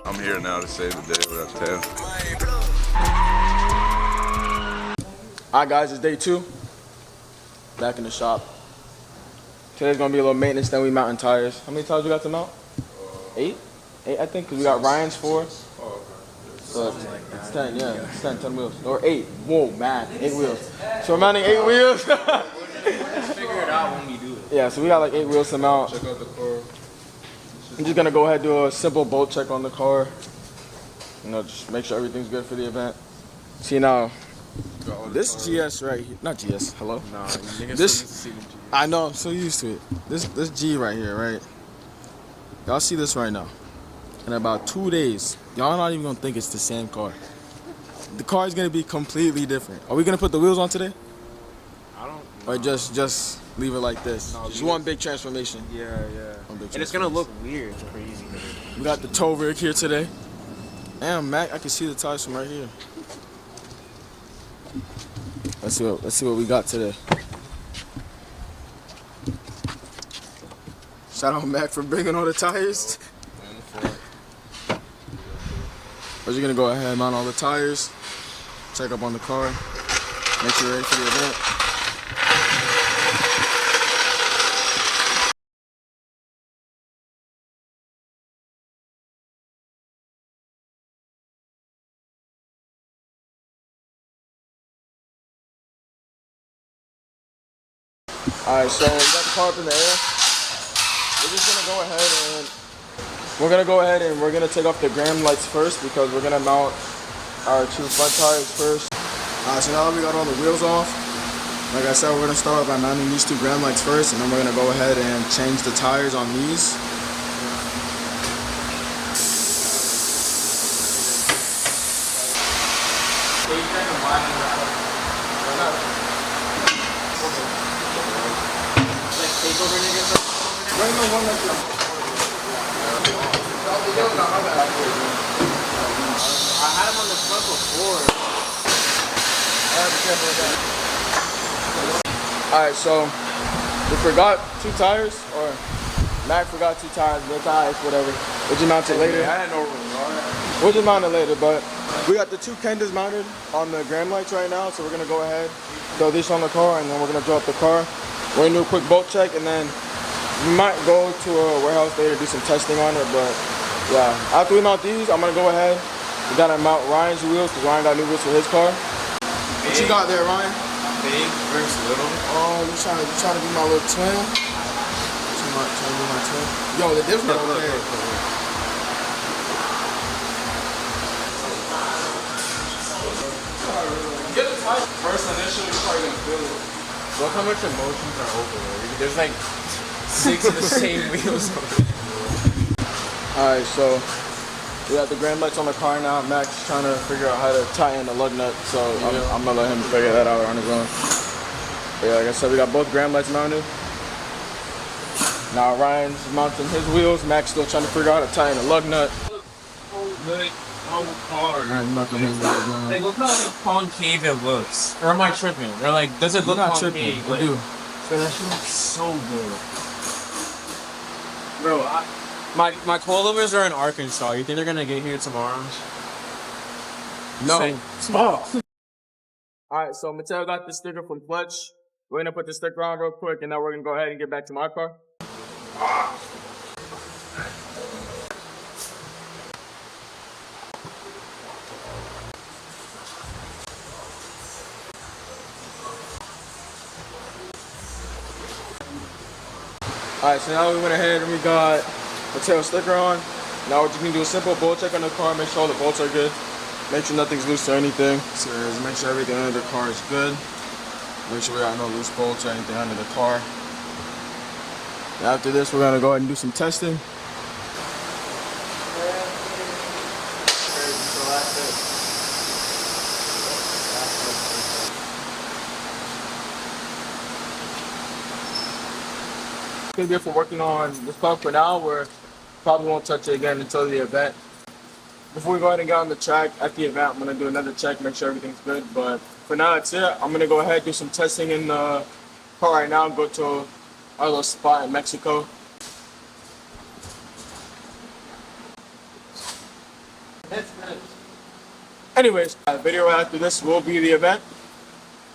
I'm here now to save the day with that 10. Alright guys, it's day 2. Back in the shop. Today's gonna be a little maintenance, then we mounting tires. How many tires we got to mount? 8? 8 I think, because we got Ryan's 4. So it's 10, yeah. It's 10 wheels. Or 8. Whoa, man. 8 wheels. So we're mounting 8 wheels. Figure it out when we do it. Yeah, so we got like 8 wheels to mount. Check out the car. I'm just gonna go ahead and do a simple bolt check on the car. You know, just make sure everything's good for the event. See now, this GS right here, not GS, hello? Nah, this, I know, I'm so used to it. This G right here, right? Y'all see this right now. In about 2 days, y'all not even gonna think it's the same car. The car is gonna be completely different. Are we gonna put the wheels on today? I don't know. Or just leave it like this? No, just one big transformation. Yeah. One big And it's gonna look weird. It's crazy. We got the tow rig here today. Damn, Mac, I can see the tires from right here. Let's see what we got today. Shout out Mac for bringing all the tires. We're just gonna go ahead and mount all the tires, check up on the car, make sure you're ready for the event. Alright, so we got the car up in the air. We're gonna take off the gram lights first because we're gonna mount our 2 front tires first. Alright, so now that we got all the wheels off, like I said, we're gonna start by mounting these 2 gram lights first, and then we're gonna go ahead and change the tires on these. I had him on the front before. Alright, so we forgot 2 tires, or Mac forgot 2 tires, no tires, whatever. We'll just mount it later. We'll just mount it later, but we got the 2 Kendas mounted on the gram lights right now, so we're gonna go ahead, throw this on the car, and then we're gonna draw up the car. We're gonna do a quick bolt check, and then we might go to a warehouse later, do some testing on it, but yeah. After we mount these, I'm gonna go ahead. We gotta mount Ryan's wheels, because Ryan got new wheels for his car. What you got there, Ryan? Big versus little. Oh, you trying to be my little twin? Trying to be my twin? Yo, the difference over there. Get the tire. First initially, you're probably gonna feel it. Look how much emotions are over there. There's like 6 of the same wheels. Alright, so we got the gram lights on the car now. Max is trying to figure out how to tighten the lug nut, so I'm gonna let him figure that out on his own. But yeah, like I said, we got both gram lights mounted. Now Ryan's mounting his wheels. Max still trying to figure out how to tighten the lug nut. Good. Hard. Like, look how concave it looks. Or am I tripping? Or like, does it look concave? Tripping. Like, We do. Bro, that shit looks so good. Bro, my coilovers are in Arkansas. You think they're gonna get here tomorrow? No. Small. Alright, so Mateo got the sticker from Fletch. We're gonna put the sticker on real quick, and then we're gonna go ahead and get back to my car. Alright, so now we went ahead and we got Mateo's sticker on. Now we're just gonna do a simple bolt check on the car, make sure all the bolts are good. Make sure nothing's loose or anything. So make sure everything under the car is good. Make sure we got no loose bolts or anything under the car. And after this, we're gonna go ahead and do some testing. Gonna be here for working on this car for now. We're probably won't touch it again until the event. Before we go ahead and get on the track at the event, I'm gonna do another check, make sure everything's good. But for now, that's it. I'm gonna go ahead and do some testing in the car right now. Go to our little spot in Mexico. Anyways, the video after this will be the event.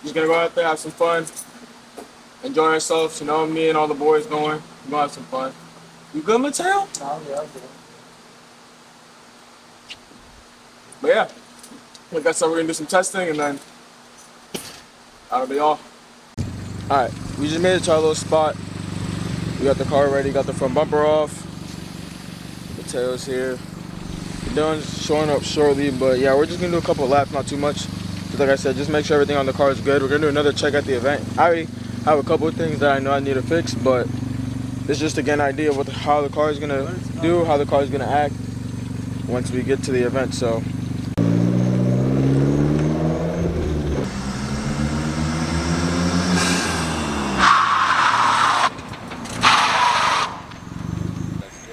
Just gonna go out there, have some fun, enjoy ourselves. You know, me and all the boys going. We're gonna have some fun. You good, Mateo? But yeah, like I said, we're gonna do some testing and then that'll be all. Alright, we just made it to our little spot. We got the car ready, got the front bumper off. Mateo's here. Dylan's showing up shortly, but yeah, we're just gonna do a couple laps, not too much. Just like I said, just make sure everything on the car is good. We're gonna do another check at the event. I already have a couple of things that I know I need to fix, but it's just to get an idea of how the car is gonna do, how the car is gonna act once we get to the event. So.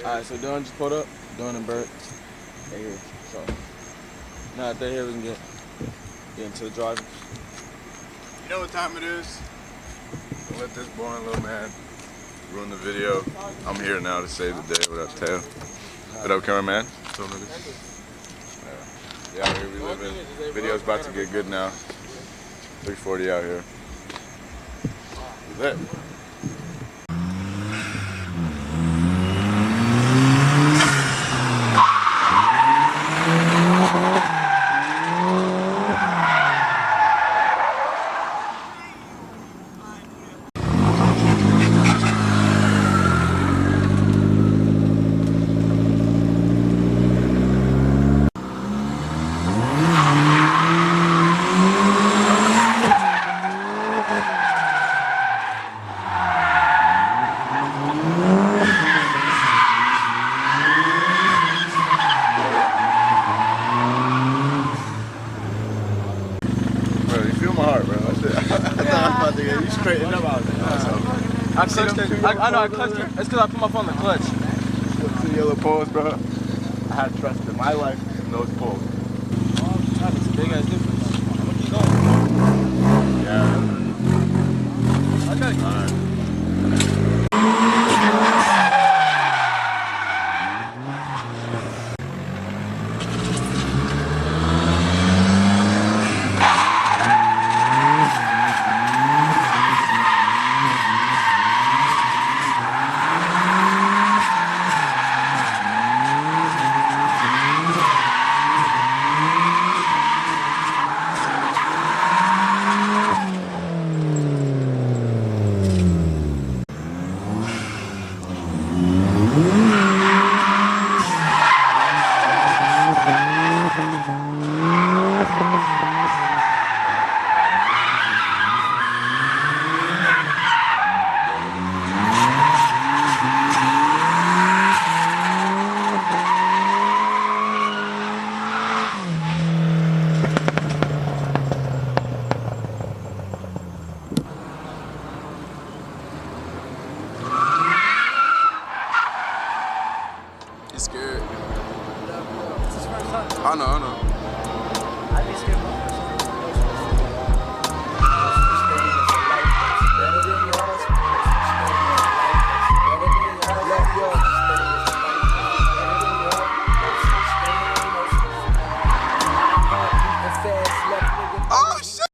Alright, so Dylan just pulled up. Dylan and Bert. They're here. So now that they're here, we can get into the driving. You know what time it is? Don't let this boring little man ruin the video. I'm here now to save the day without Teo. What up, cameraman? Yeah, out here we living. Video's about to get good now. 3:40 out here. We lit. Straighten up out there. I know I clutched it. It's because I put my phone in the clutch. See yellow poles, bro. I had trust in my life in those poles. It's a big ass difference. I'm gonna keep going. Yeah. Okay. All right.